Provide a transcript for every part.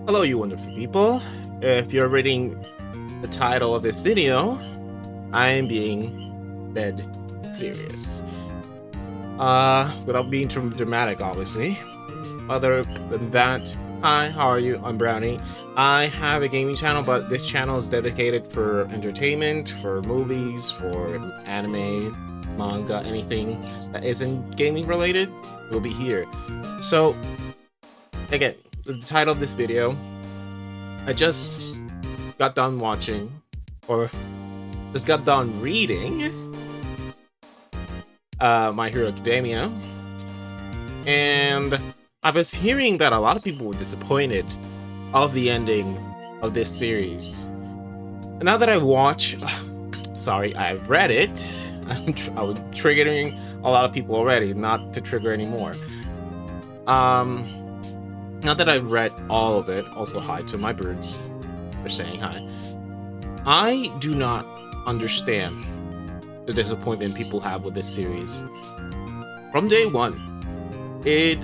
Hello, you wonderful people. If you're reading the title of this video, I am being dead serious. Without being too dramatic, obviously. Other than that, hi, how are you? I'm Brownie. I have a gaming channel, but this channel is dedicated for entertainment, for movies, for anime, manga, anything that isn't gaming related will be here. So, again, the title of this video, I just got done watching, or just got done reading My Hero Academia, and I was hearing that a lot of people were disappointed of the ending of this series. And now that I watch, sorry, I've read it, I was triggering a lot of people already, not to trigger anymore. Now that I've read all of it, also hi to my birds for saying hi, I do not understand the disappointment people have with this series. From day one, it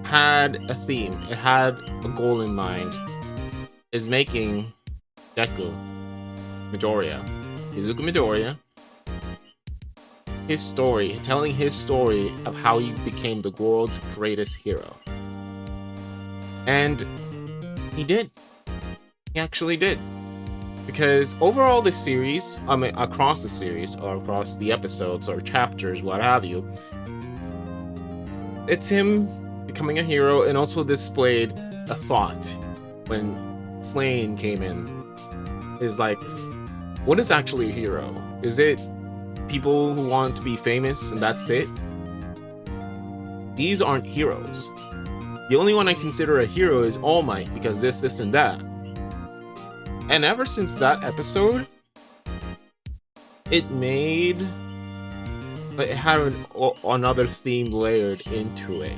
had a theme, it had a goal in mind, is making Deku Midoriya, Izuku Midoriya, his story, telling his story of how he became the world's greatest hero. And he did. He actually did. Because overall this series, I mean across the series, or across the episodes or chapters, what have you, it's him becoming a hero, and also displayed a thought when Slane came in. Is like, what is actually a hero? Is it people who want to be famous and that's it? These aren't heroes. The only one I consider a hero is All Might, because this, and that. And ever since that episode, it had another theme layered into it.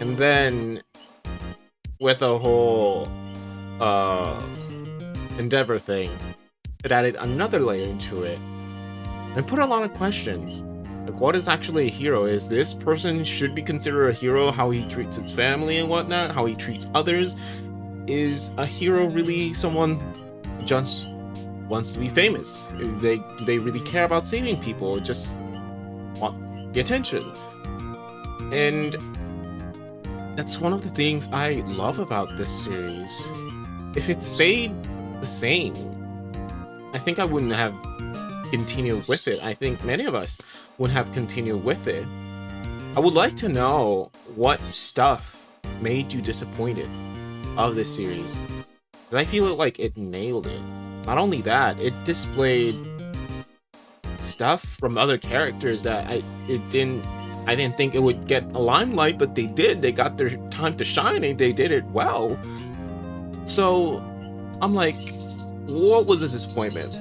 And then, with a whole Endeavor thing, it added another layer into it. And put a lot of questions. Like, what is actually a hero? Is this person should be considered a hero? How he treats his family and whatnot? How he treats others? Is a hero really someone who just wants to be famous? Do they really care about saving people, or just want the attention? And that's one of the things I love about this series. If it stayed the same, I think I wouldn't have continued with it. I think many of us would have continued with it. I would like to know what stuff made you disappointed of this series, because I feel like it nailed it. Not only that, it displayed stuff from other characters that I didn't think it would get a limelight, but they did. They got their time to shine, and they did it well. So I'm like, what was this disappointment?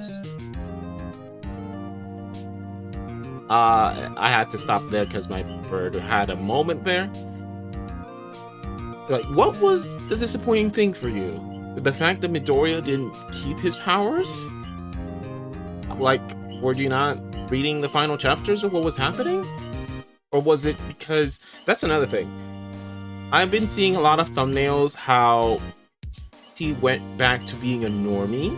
I had to stop there because my bird had a moment there. Like, what was the disappointing thing for you? The fact that Midoriya didn't keep his powers? Like, were you not reading the final chapters of what was happening? Or was it because... That's another thing. I've been seeing a lot of thumbnails how he went back to being a normie,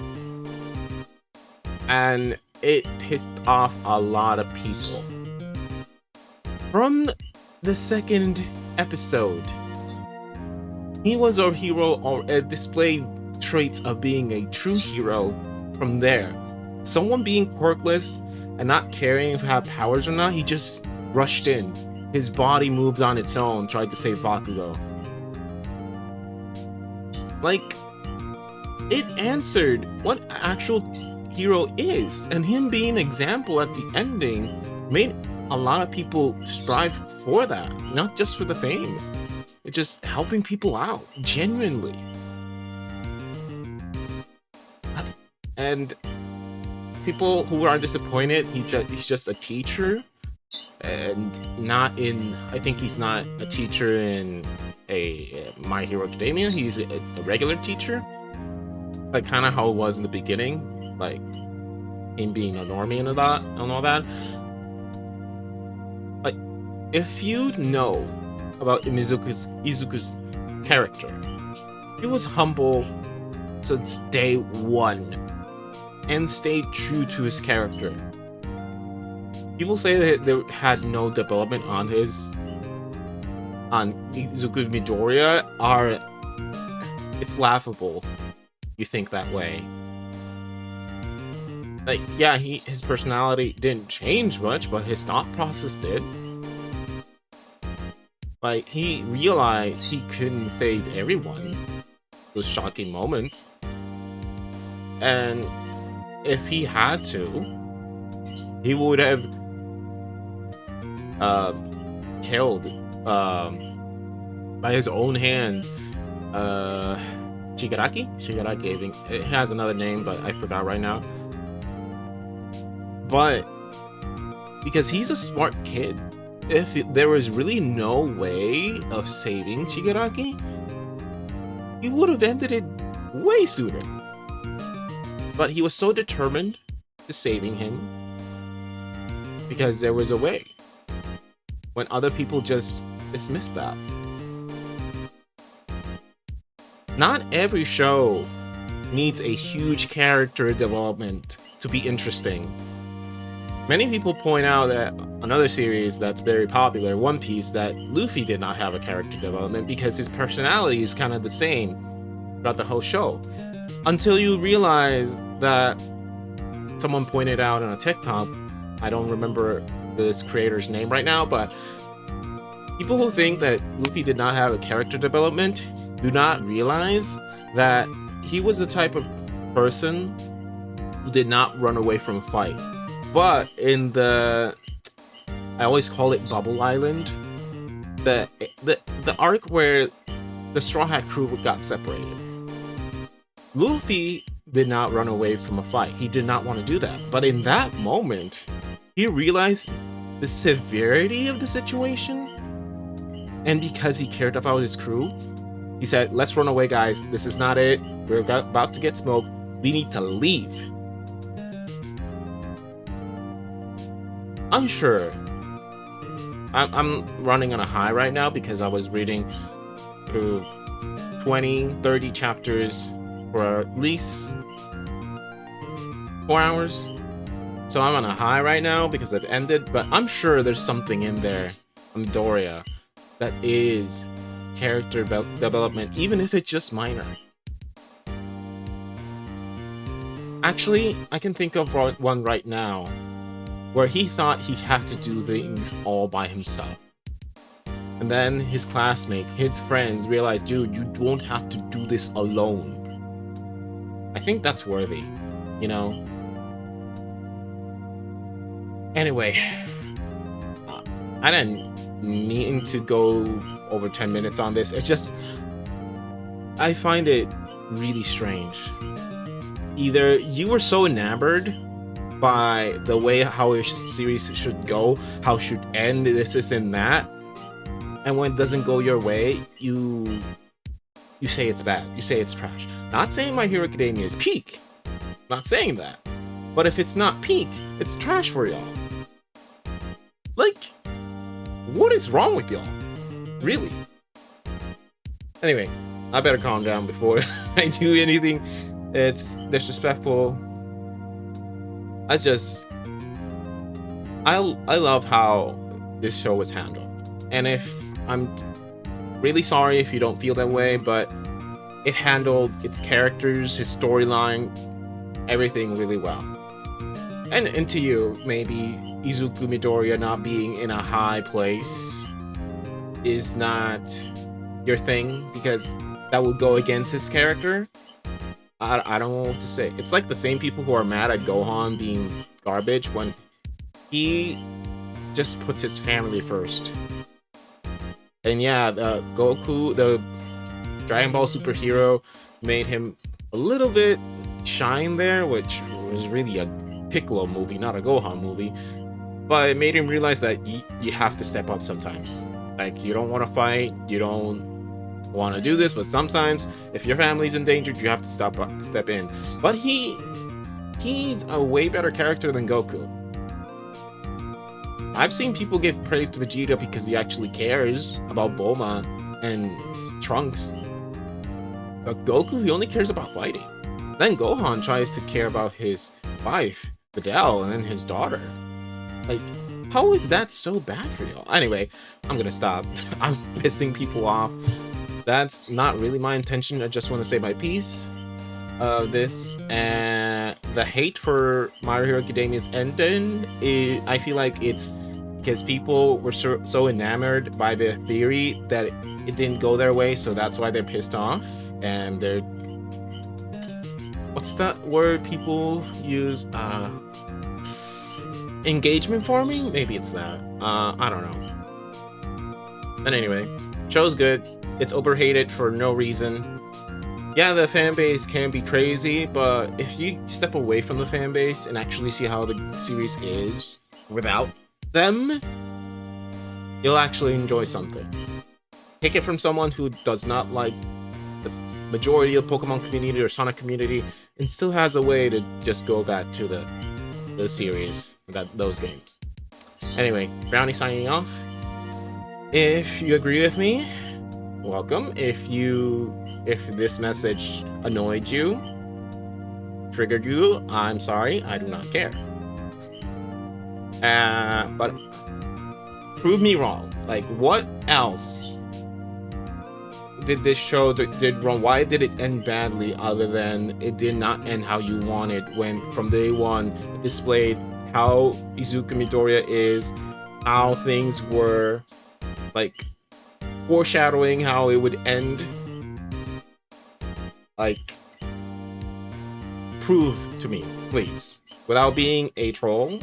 and it pissed off a lot of people. From the second episode, he was a hero, or displayed traits of being a true hero. From there, someone being quirkless and not caring if he had powers or not, he just rushed in. His body moved on its own, tried to save Bakugo. Like, it answered what actual hero is, and him being an example at the ending made a lot of people strive for that, not just for the fame. It's just helping people out, genuinely. And people who are disappointed, he's just a teacher, and not in... I think he's not a teacher in a My Hero Academia. He's a regular teacher, like kind of how it was in the beginning, like him being a normie and all that. Like, if you know about Izuku's character, He was humble since day one and stayed true to his character. People say that there had no development on Izuku Midoriya it's laughable. You think that way. Like, yeah, his personality didn't change much, but his thought process did. Like, he realized he couldn't save everyone. Those shocking moments. And if he had to, he would have killed by his own hands Shigaraki? Shigaraki, it has another name, but I forgot right now. But because he's a smart kid, if there was really no way of saving Shigaraki, he would have ended it way sooner. But he was so determined to saving him because there was a way, when other people just dismissed that. Not every show needs a huge character development to be interesting. Many people point out that another series that's very popular, One Piece, that Luffy did not have a character development because his personality is kind of the same throughout the whole show. Until you realize that someone pointed out on a TikTok, I don't remember this creator's name right now, but people who think that Luffy did not have a character development do not realize that he was the type of person who did not run away from a fight. But in I always call it Bubble Island, the arc where the Straw Hat crew got separated, Luffy did not run away from a fight. He did not want to do that. But in that moment, he realized the severity of the situation, and because he cared about his crew, he said, "Let's run away, guys. This is not it. We're about to get smoked. We need to leave." I'm sure. I'm running on a high right now because I was reading through 20, 30 chapters for at least 4 hours. So I'm on a high right now because it ended, but I'm sure there's something in there, Midoriya, that is character development, even if it's just minor. Actually, I can think of one right now where he thought he had to do things all by himself. And then his classmate, his friends realized, dude, you don't have to do this alone. I think that's worthy, you know? Anyway, I didn't mean to go over 10 minutes on this. It's just, I find it really strange. Either you were so enamored by the way how a series should go, how it should end, this and that, and when it doesn't go your way, you say it's bad, you say it's trash. Not saying My Hero Academia is peak, not saying that, but if it's not peak, it's trash for y'all. Like, what is wrong with y'all? Really? Anyway, I better calm down before I do anything that's disrespectful. I love how this show was handled. And I'm really sorry if you don't feel that way, but it handled its characters, his storyline, everything really well. And to you, maybe Izuku Midoriya not being in a high place is not your thing because that would go against his character. I don't know what to say. It's like the same people who are mad at Gohan being garbage when he just puts his family first. And yeah, Goku, the Dragon Ball superhero, made him a little bit shine there, which was really a Piccolo movie, not a Gohan movie. But it made him realize that you have to step up sometimes. Like, you don't want to fight, you don't want to do this, but sometimes if your family's endangered, you have to step in. But he's a way better character than Goku. I've seen people give praise to Vegeta because he actually cares about Bulma and Trunks. But Goku, he only cares about fighting. Then Gohan tries to care about his wife, Videl, and then his daughter. Like, how is that so bad for y'all? Anyway, I'm gonna stop. I'm pissing people off. That's not really my intention. I just want to say my piece of this. And the hate for My Hero Academia's ending, I feel like it's because people were so enamored by the theory that it didn't go their way, so that's why they're pissed off. And they're... what's that word people use? Engagement farming? Maybe it's that. I don't know. But anyway, show's good. It's overhated for no reason. Yeah, the fanbase can be crazy, but if you step away from the fanbase and actually see how the series is without them, you'll actually enjoy something. Take it from someone who does not like the majority of Pokemon community or Sonic community and still has a way to just go back to the series, those games. Anyway, Brownie signing off. If you agree with me, welcome. If this message annoyed you, triggered you, I'm sorry, I do not care. But prove me wrong. Like, what else did this show did wrong? Why did it end badly other than it did not end how you wanted, when from day one it displayed how Izuku Midoriya is, how things were like foreshadowing how it would end? Like, prove to me, please, without being a troll.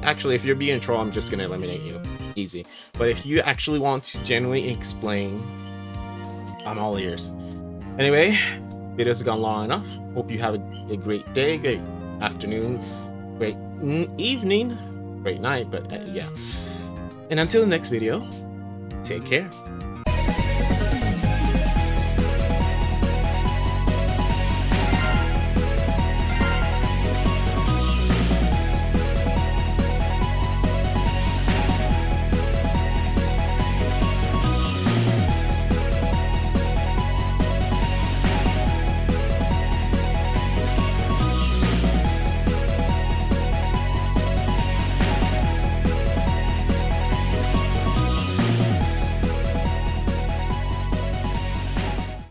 Actually, if you're being a troll, I'm just gonna eliminate you. Easy. But if you actually want to genuinely explain, I'm all ears. Anyway, videos have gone long enough. Hope you have a great day, great afternoon, great evening, great night, but yeah. And until the next video, take care.